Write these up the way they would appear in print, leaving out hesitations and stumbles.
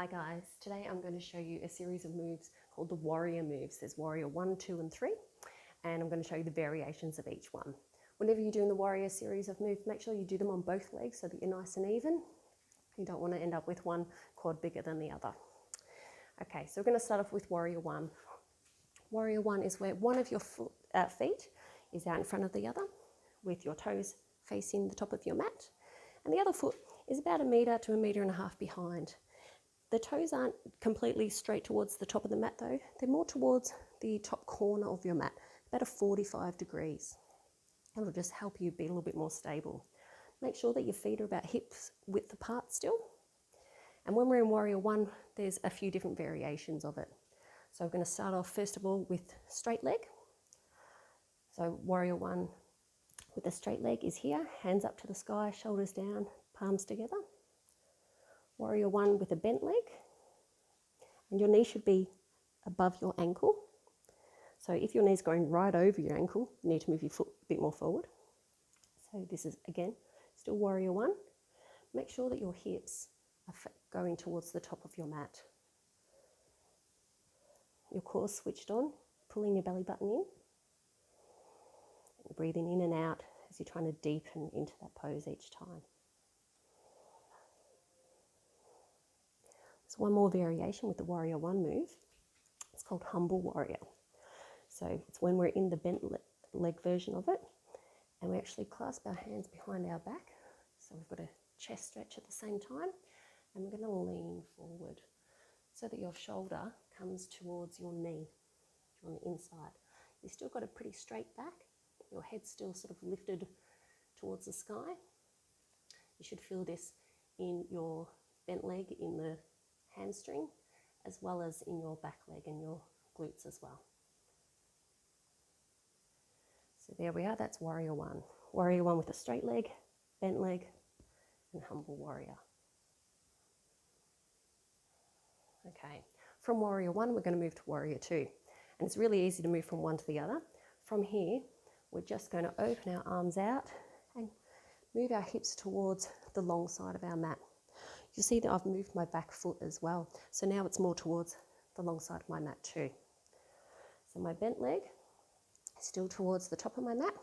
Hi guys, today I'm going to show you a series of moves called the warrior moves. There's warrior 1, 2 and 3 and I'm going to show you the variations of each one. Whenever you're doing the warrior series of moves, make sure you do them on both legs so that you're nice and even. You don't want to end up with one quad bigger than the other. Okay, so we're going to start off with warrior 1. Warrior 1 is where one of your feet is out in front of the other with your toes facing the top of your mat, and the other foot is about 1 metre to 1.5 metres behind. The toes aren't completely straight towards the top of the mat though, they're more towards the top corner of your mat, about 45 degrees. It'll just help you be a little bit more stable. Make sure that your feet are about hips width apart still. And when we're in warrior 1, there's a few different variations of it. So we're going to start off first of all with straight leg. So warrior 1 with a straight leg is here, hands up to the sky, shoulders down, palms together. Warrior 1 with a bent leg, and your knee should be above your ankle. So if your knee's going right over your ankle, you need to move your foot a bit more forward. So this is, again, still warrior 1. Make sure that your hips are going towards the top of your mat. Your core switched on, pulling your belly button in, and breathing in and out as you're trying to deepen into that pose each time. There's one more variation with the warrior 1 move. It's called humble warrior. So it's when we're in the bent leg version of it, and we actually clasp our hands behind our back. So we've got a chest stretch at the same time, and we're going to lean forward so that your shoulder comes towards your knee on the inside. You've still got a pretty straight back. Your head's still sort of lifted towards the sky. You should feel this in your bent leg, in the hamstring, as well as in your back leg and your glutes as well. So there we are, that's warrior 1. Warrior 1 with a straight leg, bent leg, and humble warrior. Okay, from warrior 1 we're going to move to warrior 2. And it's really easy to move from one to the other. From here, we're just going to open our arms out and move our hips towards the long side of our mat. You'll see that I've moved my back foot as well. So now it's more towards the long side of my mat too. So my bent leg is still towards the top of my mat.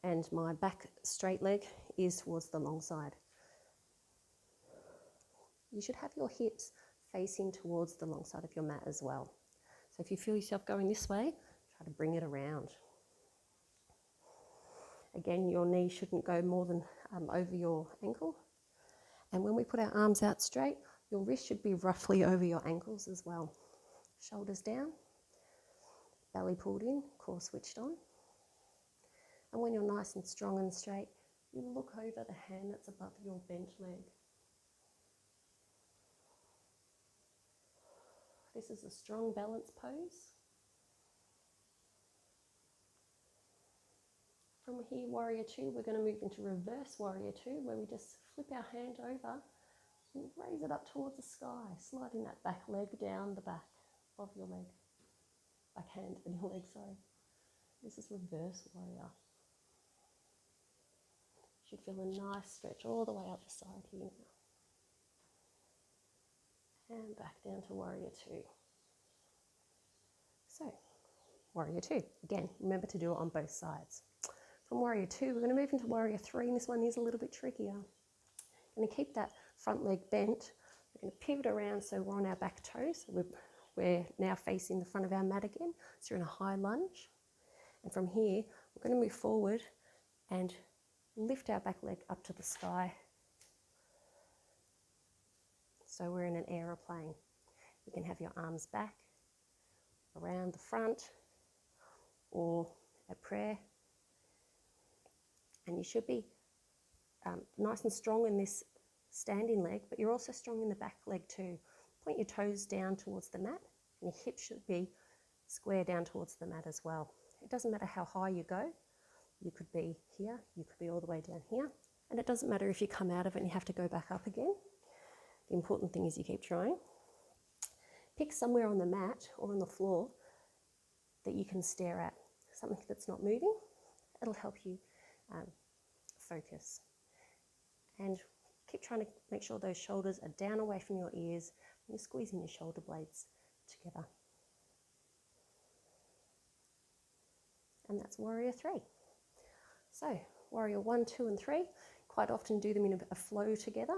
And my back straight leg is towards the long side. You should have your hips facing towards the long side of your mat as well. So if you feel yourself going this way, try to bring it around. Again, your knee shouldn't go more than over your ankle. And when we put our arms out straight, your wrist should be roughly over your ankles as well. Shoulders down, belly pulled in, core switched on. And when you're nice and strong and straight, you look over the hand that's above your bent leg. This is a strong balance pose. From here, warrior 2, we're going to move into reverse warrior 2, where we just flip our hand over and raise it up towards the sky, sliding that back leg down the back of your leg. Back hand and your leg, sorry. This is reverse warrior. Should feel a nice stretch all the way up the side here now. And back down to warrior 2. So, warrior 2. Again, remember to do it on both sides. From warrior 2, we're going to move into warrior 3, and this one is a little bit trickier. We're going to keep that front leg bent. We're going to pivot around so we're on our back toes. So we're now facing the front of our mat again. So you're in a high lunge. And from here, we're going to move forward and lift our back leg up to the sky. So we're in an aeroplane. You can have your arms back, around the front, or at prayer. And you should be nice and strong in this standing leg, but you're also strong in the back leg too. Point your toes down towards the mat, and your hips should be square down towards the mat as well. It doesn't matter how high you go. You could be here, you could be all the way down here, and it doesn't matter if you come out of it and you have to go back up again. The important thing is you keep trying. Pick somewhere on the mat or on the floor that you can stare at, something that's not moving. It'll help you focus. And Keep trying to make sure those shoulders are down away from your ears and you're squeezing your shoulder blades together. And that's warrior 3. So warrior 1, 2 and 3, quite often do them in a flow together.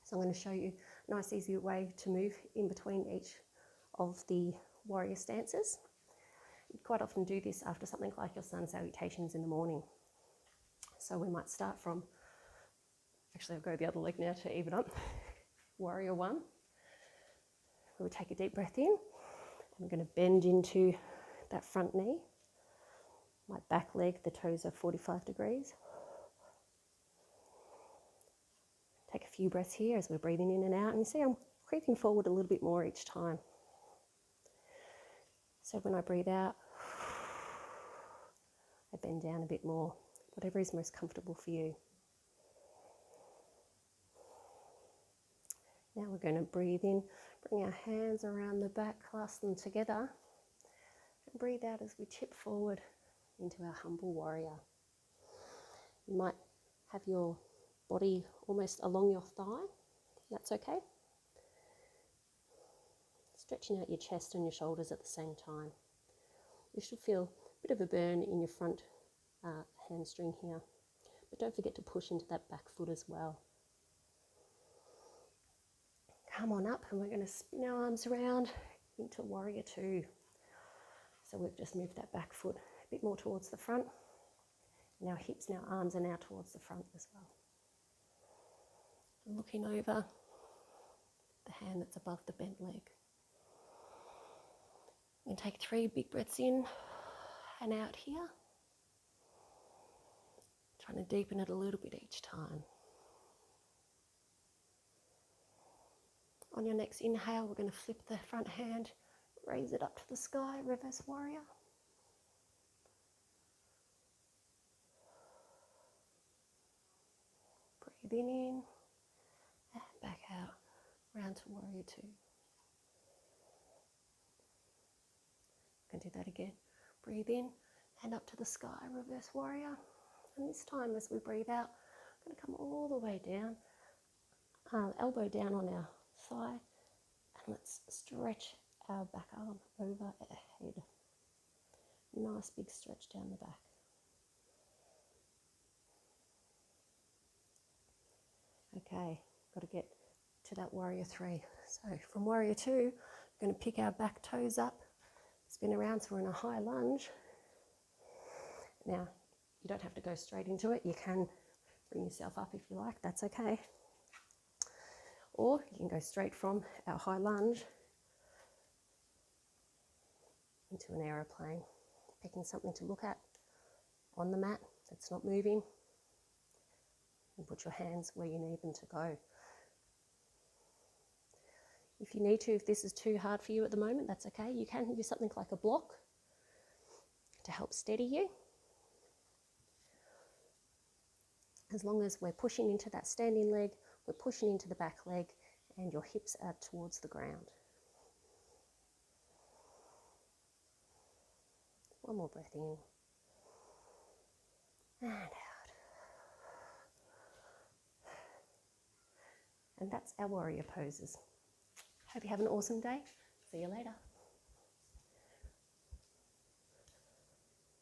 So I'm going to show you a nice easy way to move in between each of the warrior stances. You quite often do this after something like your sun salutations in the morning. So we might start from, actually I'll go the other leg now to even up. Warrior 1. We'll take a deep breath in. I'm going to bend into that front knee. My back leg, the toes are 45 degrees. Take a few breaths here as we're breathing in and out. And you see I'm creeping forward a little bit more each time. So when I breathe out, I bend down a bit more, whatever is most comfortable for you. Now we're going to breathe in, bring our hands around the back, clasp them together, and breathe out as we tip forward into our humble warrior. You might have your body almost along your thigh, that's okay. Stretching out your chest and your shoulders at the same time. You should feel a bit of a burn in your front hamstring here, but don't forget to push into that back foot as well. Come on up and we're going to spin our arms around into warrior 2. So we've just moved that back foot a bit more towards the front. And our hips and our arms are now towards the front as well. Looking over the hand that's above the bent leg. And take 3 big breaths in and out here. Trying to deepen it a little bit each time. On your next inhale, we're going to flip the front hand, raise it up to the sky, reverse warrior. Breathing in and back out, round to warrior 2. Can do that again. Breathe in, hand up to the sky, reverse warrior. And this time as we breathe out, I'm going to come all the way down, elbow down on our thigh, and let's stretch our back arm over our head. Nice big stretch down the back. Okay, got to get to that warrior 3. So from warrior 2, we're going to pick our back toes up, spin around so we're in a high lunge. Now, you don't have to go straight into it. You can bring yourself up if you like, that's okay. Or you can go straight from our high lunge into an aeroplane, picking something to look at on the mat that's not moving, and put your hands where you need them to go. If you need to, if this is too hard for you at the moment, that's okay. You can use something like a block to help steady you. As long as we're pushing into that standing leg, we're pushing into the back leg, and your hips are towards the ground. One more breath in and out. And that's our warrior poses. Hope you have an awesome day. See you later.